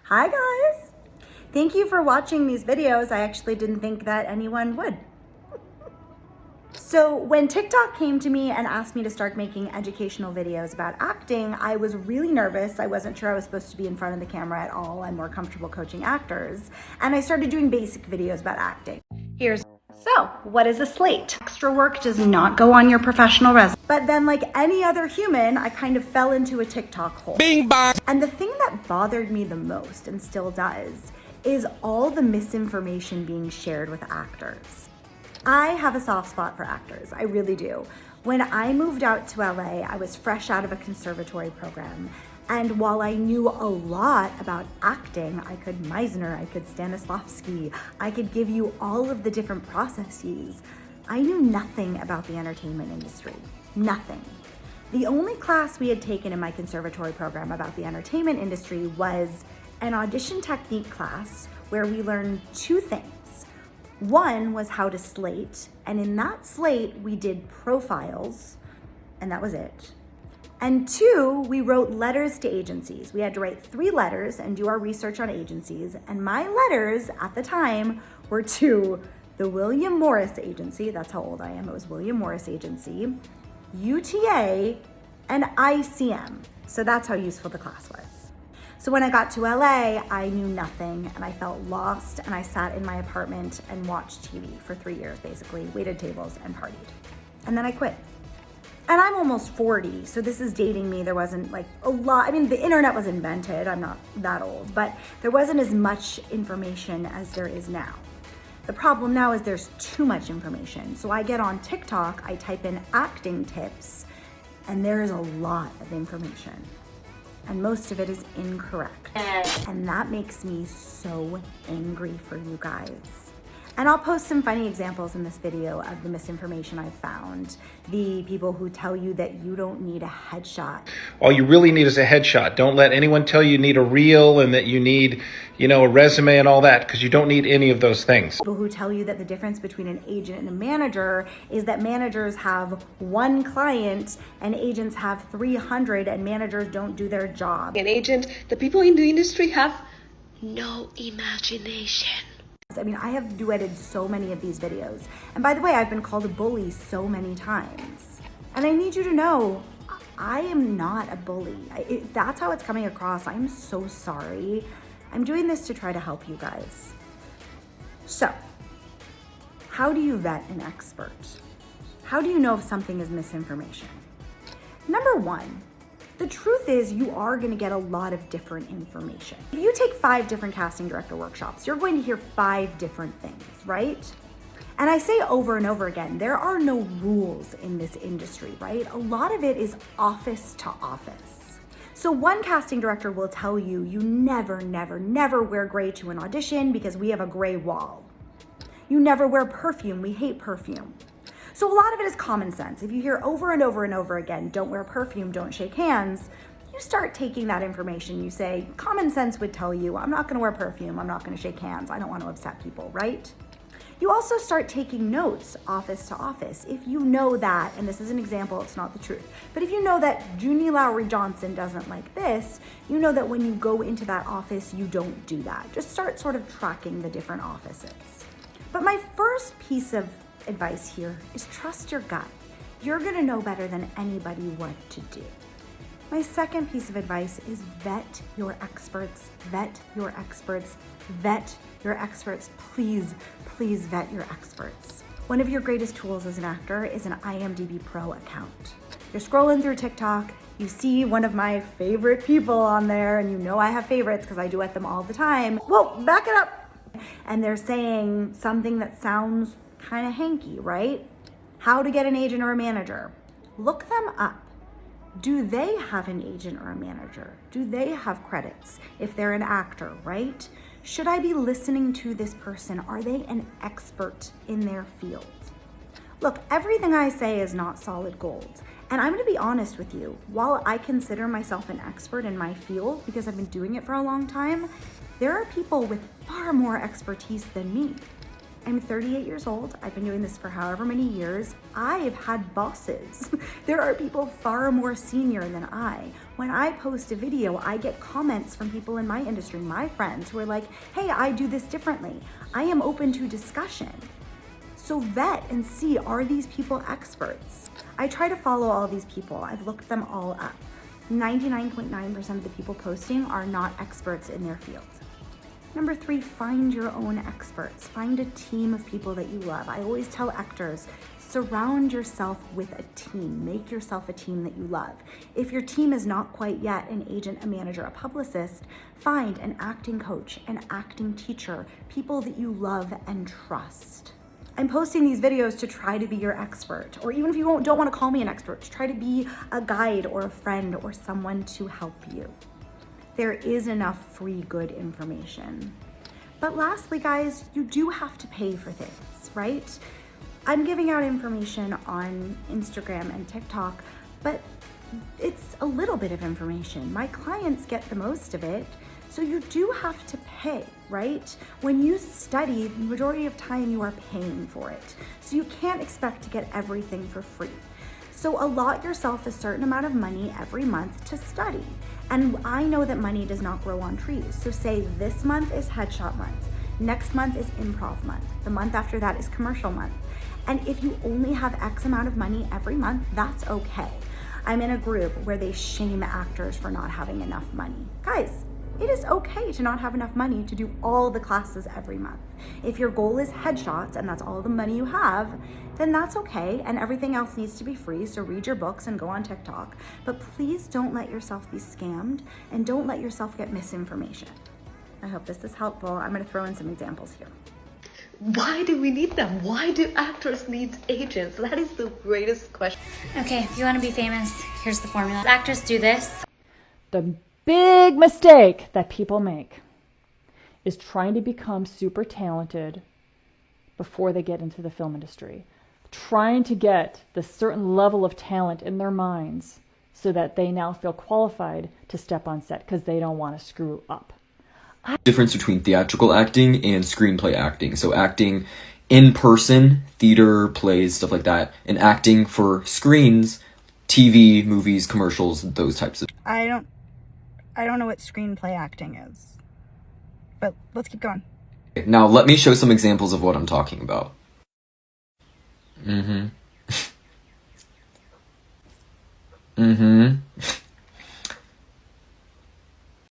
Hi guys! Thank you for watching these videos. I actually didn't think that anyone would. So when TikTok came to me and asked me to start making educational videos about acting, I was really nervous. I wasn't sure I was supposed to be in front of the camera at all. I'm more comfortable coaching actors. And I started doing basic videos about acting. So, what is a slate? Extra work does not go on your professional resume. But then, like any other human, I kind of fell into a TikTok hole. Bing bong! And the thing that bothered me the most, and still does, is all the misinformation being shared with actors. I have a soft spot for actors, I really do. When I moved out to LA, I was fresh out of a conservatory program. And while I knew a lot about acting, I could Meisner, I could Stanislavski, I could give you all of the different processes, I knew nothing about the entertainment industry, nothing. The only class we had taken in my conservatory program about the entertainment industry was an audition technique class where we learned two things. One was how to slate, and in that slate, we did profiles, and that was it. And two, we wrote letters to agencies. We had to write 3 letters and do our research on agencies. And my letters at the time were to the William Morris Agency, that's how old I am, it was William Morris Agency, UTA, and ICM. So that's how useful the class was. So when I got to LA, I knew nothing and I felt lost, and I sat in my apartment and watched TV for 3 years, basically, waited tables and partied. And then I quit. And I'm almost 40, so this is dating me. There wasn't like a lot, I mean, the internet was invented, I'm not that old, but there wasn't as much information as there is now. The problem now is there's too much information. So I get on TikTok, I type in acting tips, and there is a lot of information. And most of it is incorrect. And that makes me so angry for you guys. And I'll post some funny examples in this video of the misinformation I've found. The people who tell you that you don't need a headshot. All you really need is a headshot. Don't let anyone tell you need a reel and that you need, a resume and all that, because you don't need any of those things. People who tell you that the difference between an agent and a manager is that managers have 1 client and agents have 300, and managers don't do their job. An agent, the people in the industry have no imagination. I mean, I have duetted so many of these videos. And by the way, I've been called a bully so many times. And I need you to know, I am not a bully. If that's how it's coming across, I'm so sorry. I'm doing this to try to help you guys. So, how do you vet an expert? How do you know if something is misinformation? Number 1, the truth is you are gonna get a lot of different information. If you take 5 different casting director workshops, you're going to hear 5 different things, right? And I say over and over again, there are no rules in this industry, right? A lot of it is office to office. So one casting director will tell you, you never, never, never wear gray to an audition because we have a gray wall. You never wear perfume, we hate perfume. So a lot of it is common sense. If you hear over and over and over again, don't wear perfume, don't shake hands, you start taking that information. You say, common sense would tell you, I'm not gonna wear perfume, I'm not gonna shake hands, I don't wanna upset people, right? You also start taking notes office to office. If you know that, and this is an example, it's not the truth, but if you know that Junie Lowry Johnson doesn't like this, you know that when you go into that office, you don't do that. Just start sort of tracking the different offices. But my first piece of advice here is trust your gut. You're gonna know better than anybody what to do. My second piece of advice is vet your experts, vet your experts, vet your experts. Please, please vet your experts. One of your greatest tools as an actor is an IMDb Pro account. You're scrolling through TikTok, you see one of my favorite people on there, and you know I have favorites because I duet them all the time. Whoa, back it up. And they're saying something that sounds kind of hanky, right? How to get an agent or a manager. Look them up. Do they have an agent or a manager? Do they have credits if they're an actor, right? Should I be listening to this person? Are they an expert in their field? Look, everything I say is not solid gold. And I'm gonna be honest with you, while I consider myself an expert in my field because I've been doing it for a long time, there are people with far more expertise than me. I'm 38 years old. I've been doing this for however many years. I've had bosses. There are people far more senior than I. When I post a video, I get comments from people in my industry, my friends, who are like, hey, I do this differently. I am open to discussion. So vet and see, are these people experts? I try to follow all these people. I've looked them all up. 99.9% of the people posting are not experts in their field. Number 3, find your own experts. Find a team of people that you love. I always tell actors, surround yourself with a team. Make yourself a team that you love. If your team is not quite yet an agent, a manager, a publicist, find an acting coach, an acting teacher, people that you love and trust. I'm posting these videos to try to be your expert, or even if you don't want to call me an expert, to try to be a guide or a friend or someone to help you. There is enough free good information. But lastly, guys, you do have to pay for things, right? I'm giving out information on Instagram and TikTok, but it's a little bit of information. My clients get the most of it, so you do have to pay, right? When you study, the majority of time you are paying for it. So you can't expect to get everything for free. So allot yourself a certain amount of money every month to study. And I know that money does not grow on trees. So say this month is headshot month. Next month is improv month. The month after that is commercial month. And if you only have X amount of money every month, that's okay. I'm in a group where they shame actors for not having enough money. Guys, it is okay to not have enough money to do all the classes every month. If your goal is headshots and that's all the money you have, then that's okay, and everything else needs to be free, so read your books and go on TikTok. But please don't let yourself be scammed, and don't let yourself get misinformation. I hope this is helpful. I'm gonna throw in some examples here. Why do we need them? Why do actors need agents? That is the greatest question. Okay, if you want to be famous, here's the formula. Actors do this. The big mistake that people make is trying to become super talented before they get into the film industry. Trying to get this certain level of talent in their minds so that they now feel qualified to step on set because they don't want to screw up. Difference between theatrical acting and screenplay acting. So acting in person, theater, plays, stuff like that, and acting for screens, TV, movies, commercials, those types of. I don't know what screenplay acting is, but let's keep going. Now let me show some examples of what I'm talking about. Mm-hmm.